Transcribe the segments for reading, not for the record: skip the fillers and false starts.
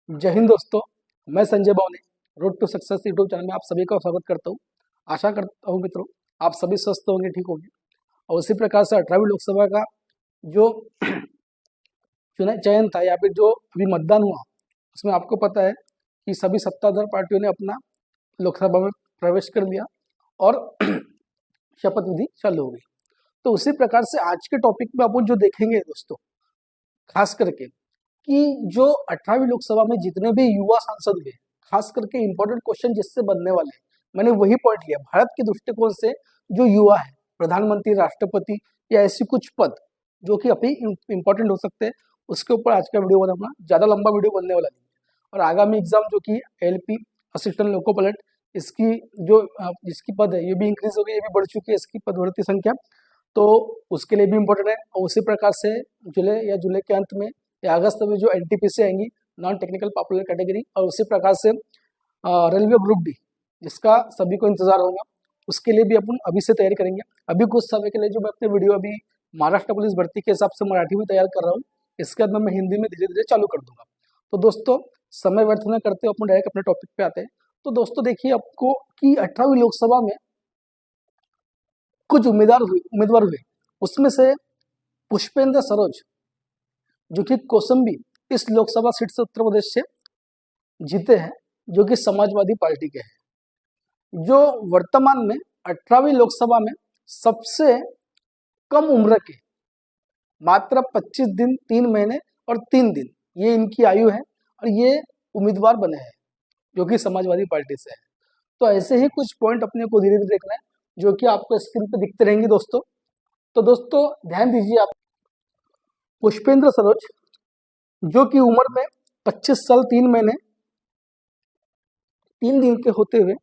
जय हिंद दोस्तों। मैं Sanjay Bawne Road to Success YouTube channel में आप सभी का स्वागत करता हूं। आशा करता हूं मित्रों आप सभी स्वस्थ होंगे, ठीक होंगे। और उसी प्रकार से 18वीं लोकसभा का जो चुनाव चयन था या फिर जो अभी मतदान हुआ, उसमें आपको पता है कि सभी सत्ताधार पार्टियों ने अपना लोकसभा में प्रवेश कर लिया और शपथ विधि चालू हो गई। तो उसी प्रकार से आज के टॉपिक में अपन जो देखेंगे दोस्तों, खास करके कि जो 18वीं लोकसभा में जितने भी युवा सांसद हुए, खास करके इंपॉर्टेंट क्वेश्चन जिससे बनने वाले हैं, मैंने वही पॉइंट लिया। भारत के दृष्टिकोण से जो युवा है, प्रधानमंत्री, राष्ट्रपति या ऐसी कुछ पद जो कि अभी इंपॉर्टेंट हो सकते हैं, उसके ऊपर आज का वीडियो बनाना। ज्यादा लंबा वीडियो बनने वाला नहीं है। और आगामी एग्जाम जो कि एलपी असिस्टेंट लोको पायलट, इसकी जो जिसकी पद है ये भी इंक्रीज हो गई, ये भी बढ़ चुकी है इसकी पद भर्ती संख्या, तो उसके लिए भी इम्पोर्टेंट है। और उसी प्रकार से जुलाई के अंत में या अगस्त में जो एनटीपीसी आएंगी, नॉन टेक्निकल पॉपुलर कैटेगरी, और उसी प्रकार से रेलवे ग्रुप डी जिसका सभी को इंतजार होगा, उसके लिए भी अपन अभी से तैयारी करेंगे। अभी कुछ समय के लिए जो मैं अपने वीडियो अभी महाराष्ट्र पुलिस भर्ती के हिसाब से मराठी में तैयार कर रहा हूँ, इसके बाद मैं हिंदी में धीरे धीरे चालू कर दूंगा। तो दोस्तों समय व्यर्थ न करते अपन डायरेक्ट अपने टॉपिक पे आते हैं। तो दोस्तों देखिए आपको कि 18वीं लोकसभा में कुछ उम्मीदवार हुए, उसमें से पुष्पेंद्र सरोज जो कि कौसंबी इस लोकसभा सीट से उत्तर प्रदेश से जीते हैं, जो कि समाजवादी पार्टी के हैं, जो वर्तमान में 18वीं लोकसभा में सबसे कम उम्र के, मात्र 25 दिन 3 महीने और 3 दिन ये इनकी आयु है, और ये उम्मीदवार बने हैं जो कि समाजवादी पार्टी से है। तो ऐसे ही कुछ पॉइंट अपने को धीरे धीरे देखना है, जो कि आपको स्क्रीन पे दिखते रहेंगे दोस्तों। तो दोस्तों ध्यान दीजिए आप, पुष्पेंद्र सरोज जो कि उम्र में 25 साल 3 महीने 3 दिन के होते हुए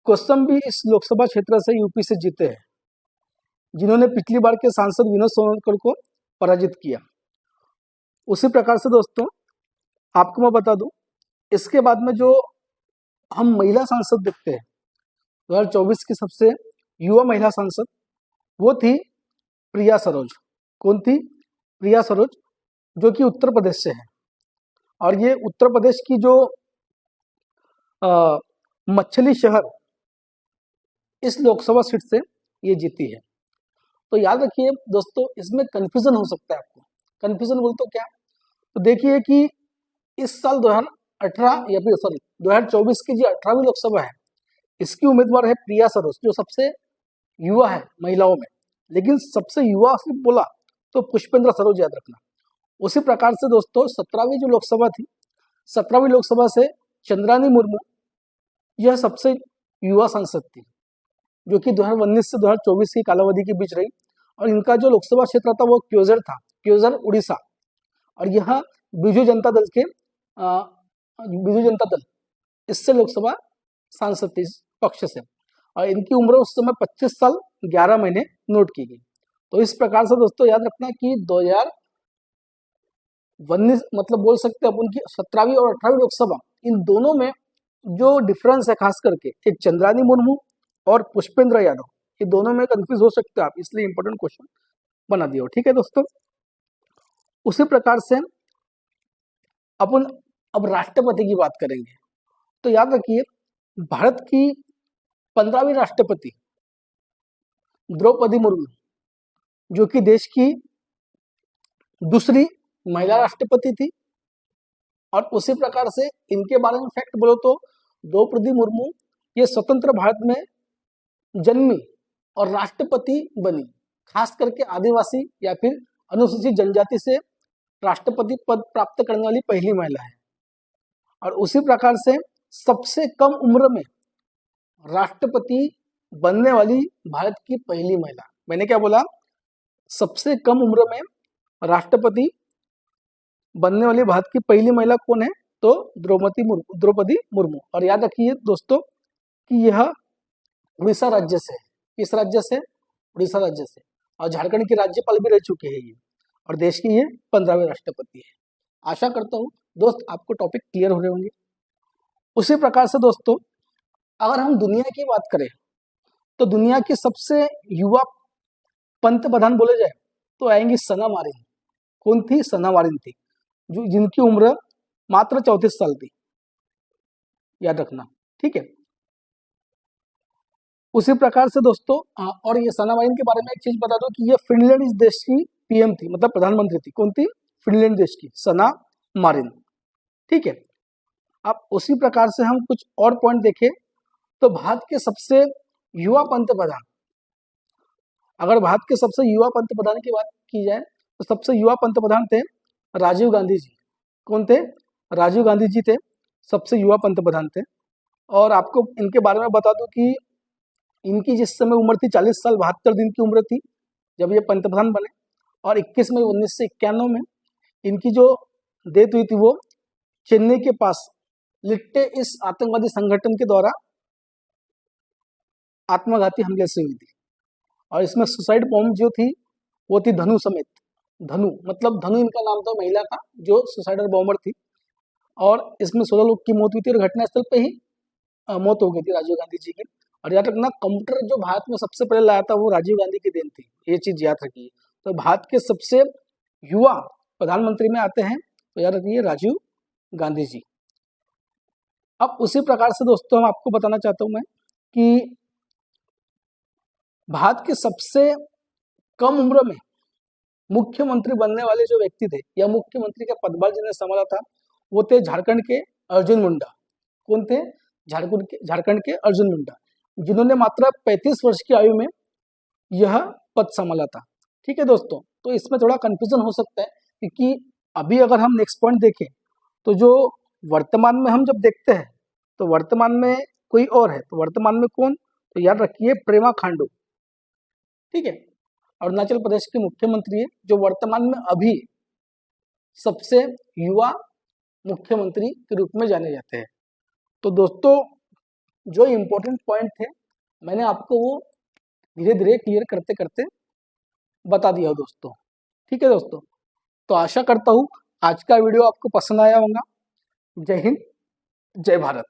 कौसंबी इस लोकसभा क्षेत्र से यूपी से जीते हैं, जिन्होंने पिछली बार के सांसद विनोद सोनकर को पराजित किया। उसी प्रकार से दोस्तों आपको मैं बता दूं, इसके बाद में जो हम महिला सांसद देखते हैं, 2024 की सबसे युवा महिला सांसद वो थी प्रिया सरोज। कौन थी? प्रिया सरोज, जो कि उत्तर प्रदेश से है। और ये उत्तर प्रदेश की जो मछली शहर इस लोकसभा सीट से ये जीती है। तो याद रखिए दोस्तों, इसमें कंफ्यूजन हो सकता है आपको। कंफ्यूजन बोल तो क्या? तो देखिए कि इस साल 2018 या फिर 2024 की जो 18वीं लोकसभा है, इसकी उम्मीदवार है प्रिया सरोज, जो सबसे युवा है महिलाओं में। लेकिन सबसे युवा सिर्फ बोला तो पुष्पेंद्र सरोज याद रखना। उसी प्रकार से दोस्तों 17वीं जो लोकसभा थी, 17वीं लोकसभा से चंद्रानी मुर्मू यह सबसे युवा सांसद थी, जो कि 2019 से 2024 की कालावधि के बीच रही। और इनका जो लोकसभा क्षेत्र था वो क्योंझर था, क्योंझर उड़ीसा। और यह बीजू जनता दल इससे लोकसभा सांसद थी, इस पक्ष से। और इनकी उम्र उस समय 25 साल 11 महीने नोट की गई। तो इस प्रकार से दोस्तों याद रखना कि 2019 मतलब बोल सकते हैं अपन की 17वीं और 18वीं लोकसभा, इन दोनों में जो डिफरेंस है खास करके एक चंद्रानी मुर्मू और पुष्पेंद्र यादव, ये दोनों में कंफ्यूज हो सकते हैं आप, इसलिए इंपॉर्टेंट क्वेश्चन बना दिया। ठीक है दोस्तों। उसी प्रकार से अपन अब राष्ट्रपति की बात करेंगे। तो याद रखिए भारत की 15वीं राष्ट्रपति द्रौपदी मुर्मू, जो कि देश की दूसरी महिला राष्ट्रपति थी। और उसी प्रकार से इनके बारे में फैक्ट बोलो तो द्रौपदी मुर्मू ये स्वतंत्र भारत में जन्मी और राष्ट्रपति बनी, खास करके आदिवासी या फिर अनुसूचित जनजाति से राष्ट्रपति पद प्राप्त करने वाली पहली महिला है। और उसी प्रकार से सबसे कम उम्र में राष्ट्रपति बनने वाली भारत की पहली महिला, मैंने क्या बोला? सबसे कम उम्र में राष्ट्रपति बनने वाली भारत की पहली महिला कौन है? तो द्रौपदी मुर्मू। और याद रखिए दोस्तों कि यह उड़ीसा राज्य से है। किस राज्य से? उड़ीसा राज्य से। और झारखंड की राज्यपाल भी रह चुके हैं ये, और देश की ये 15वीं राष्ट्रपति है। आशा करता हूँ दोस्त आपको टॉपिक क्लियर हो रहे होंगे। उसी प्रकार से दोस्तों अगर हम दुनिया की बात करें, तो दुनिया की सबसे युवा पंत प्रधान बोले जाए तो आएंगी सना मारिन। कौन थी? सना मारिन थी, जो जिनकी उम्र मात्र 34 साल थी, याद रखना, ठीक है। उसी प्रकार से दोस्तों और ये सना मारिन के बारे में एक चीज बता दो कि ये फिनलैंड इस देश की पीएम थी, मतलब प्रधानमंत्री थी। कौन थी? फिनलैंड देश की सना मारिन, ठीक है। अब उसी प्रकार से हम कुछ और पॉइंट देखें तो भारत के सबसे युवा पंतप्रधान, अगर भारत के सबसे युवा पंतप्रधान की बात की जाए तो सबसे युवा पंतप्रधान थे राजीव गांधी जी। कौन थे? राजीव गांधी जी थे, सबसे युवा पंतप्रधान थे। और आपको इनके बारे में बता दूं कि इनकी जिस समय उम्र थी 40 साल 72 दिन की उम्र थी जब ये पंतप्रधान बने, और 21 मई 1991 में इनकी जो डेथ हुई थी वो चेन्नई के पास लिट्टे इस आतंकवादी संगठन के द्वारा आत्मघाती हमले से हुई थी। और इसमें सुसाइड बॉम्ब जो थी वो थी धनु समेत। धनु मतलब धनु इनका नाम था महिला का जो सुसाइडर बॉम्बर थी, और इसमें 16 लोग की मौत हुई थी और घटनास्थल पे ही मौत हो गई थी राजीव गांधी जी की। और याद रखना, कंप्यूटर जो भारत में सबसे पहले लाया था वो राजीव गांधी की देन थी, ये चीज याद रखिए। तो भारत के सबसे युवा प्रधानमंत्री में आते हैं तो याद रखिए राजीव गांधी जी। अब उसी प्रकार से दोस्तों हम आपको बताना चाहता हूं मैं कि भारत के सबसे कम उम्र में मुख्यमंत्री बनने वाले जो व्यक्ति थे या मुख्यमंत्री का पदभार जिन्हें संभाला था वो थे झारखंड के अर्जुन मुंडा। कौन थे? झारखंड के अर्जुन मुंडा, जिन्होंने मात्र 35 वर्ष की आयु में यह पद संभाला था, ठीक है दोस्तों। तो इसमें थोड़ा कंफ्यूजन हो सकता है क्योंकि अभी अगर हम नेक्स्ट पॉइंट देखें तो जो वर्तमान में हम जब देखते हैं तो वर्तमान में कोई और है, तो वर्तमान में कौन? तो याद रखिए प्रेमा खांडू, ठीक है। अरुणाचल प्रदेश के मुख्यमंत्री है जो वर्तमान में अभी सबसे युवा मुख्यमंत्री के रूप में जाने जाते हैं। तो दोस्तों जो इम्पोर्टेंट पॉइंट थे मैंने आपको वो धीरे धीरे क्लियर करते करते बता दिया दोस्तों, ठीक है दोस्तों। तो आशा करता हूँ आज का वीडियो आपको पसंद आया होगा। जय हिंद, जय भारत।